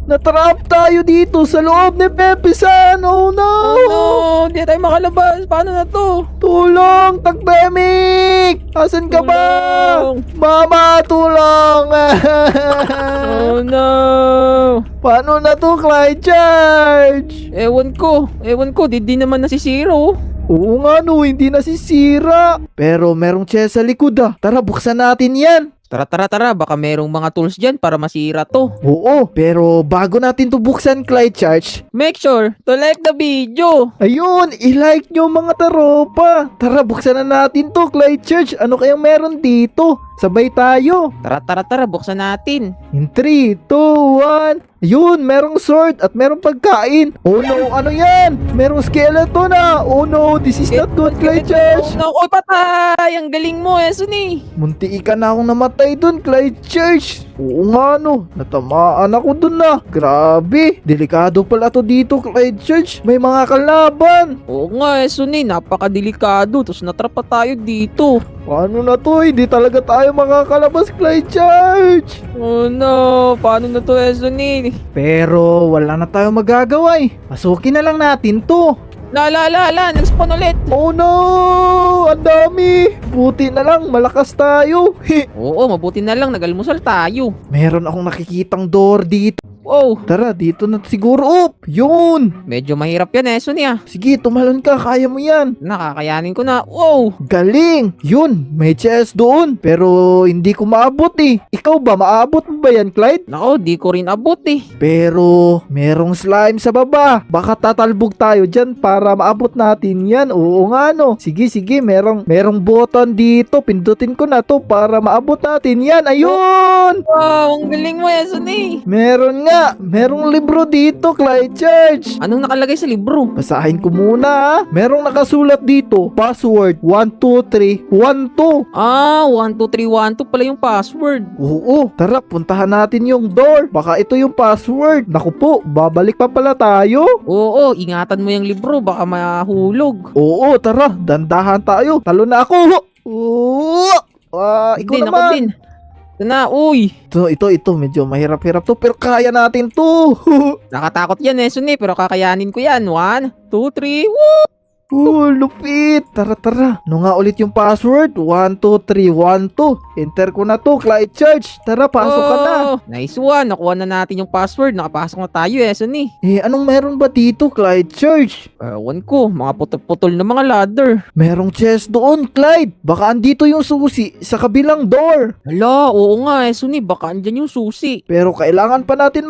Natrap tayo dito sa loob ni Pepe-san. Oh no! Oh no! Hindi tayo makalabas. Paano na to? Tulong! Takbemik! Asan ka ba? Tulong! Mama, tulong! Oh no! Paano na to, Clyde Charge? Ewan ko. Di naman nasisira oh. Oo nga no, hindi nasisira. Pero merong chest sa likod ah. Tara, buksan natin yan. Tara. Baka merong mga tools dyan para masira to. Oo, pero bago natin to buksan, Clyde Charge, Make sure to like the video. ayun, i-like nyo mga taropa. Tara, buksan na natin to, Clyde Charge. Ano kayang meron dito? Sabay tayo. Tara. Buksan natin. In 3, 2, 1. Ayun, merong sword at merong pagkain. Oh no, ano yan? Merong skeleton na. Oh no, this is not good, Clyde Charge. Oh no! Oy, patay! Ang galing mo, Suni. Munti ka na akong namatay dun, Clyde Church. Oo nga no, natamaan ako dun na. Grabe, delikado pala to dito, Clyde Church. May mga kalaban. Oo nga, Suni. Napakadelikado. Tapos natrapa tayo dito. Paano na to? Hindi talaga tayo makakalabas, Clyde Church. Oh no! Paano na to, Suni? Pero wala na tayo magagawa eh. Pasukin na lang natin to. La! Nag-spawn ulit. Oh no! Ang dami! Buti na lang, malakas tayo. Oo, mabuti na lang. Nag-almusal tayo. Meron akong nakikitang door dito. Wow! Tara, dito na siguro. Yun! Medyo mahirap yan, Suni ah. Sige, tumalon ka. Kaya mo yan. Nakakayanin ko na. Wow! Galing! Yun, may chest doon. Pero hindi ko maabot eh. Ikaw ba, maabot mo ba yan, Clyde? Nako, di ko rin abot eh. Pero, merong slime sa baba. Baka tatalbog tayo dyan para maabot natin yan. Oo nga no. Sige, merong button dito. Pindutin ko na to para maabot natin yan. Ayun! Wow! Ang galing mo, Suni. Meron nga. Merong libro dito, Clyde Church. Anong nakalagay sa libro? Basahin ko muna ha. Merong nakasulat dito. Password 12312. Ah, 12312 pala yung password. Oo, tara puntahan natin yung door. Baka ito yung password. Naku po, babalik pa pala tayo. Oo, ingatan mo yung libro. Baka mahulog. Oo, tara, dandahan tayo. Talo na ako. Oo. Ikaw Din, ako naman. din. Ito na, uy. Ito, medyo mahirap-hirap to. Pero kaya natin to. Nakatakot yan, Suni. Pero kakayanin ko yan. 1, 2, 3. Woo! Lupit. Tara. Ano nga ulit yung password? 12312. Enter ko na to, Clyde Church. Tara, pasok ka na. Oh, nice one. Nakuha na natin yung password. Nakapasok na tayo, Suni. Anong meron ba dito, Clyde Church? Ewan ko. Mga putol-putol na mga ladder. Merong chest doon, Clyde. Baka andito yung susi sa kabilang door. Hala, oo nga, Suni. Baka andyan yung susi. Pero kailangan pa natin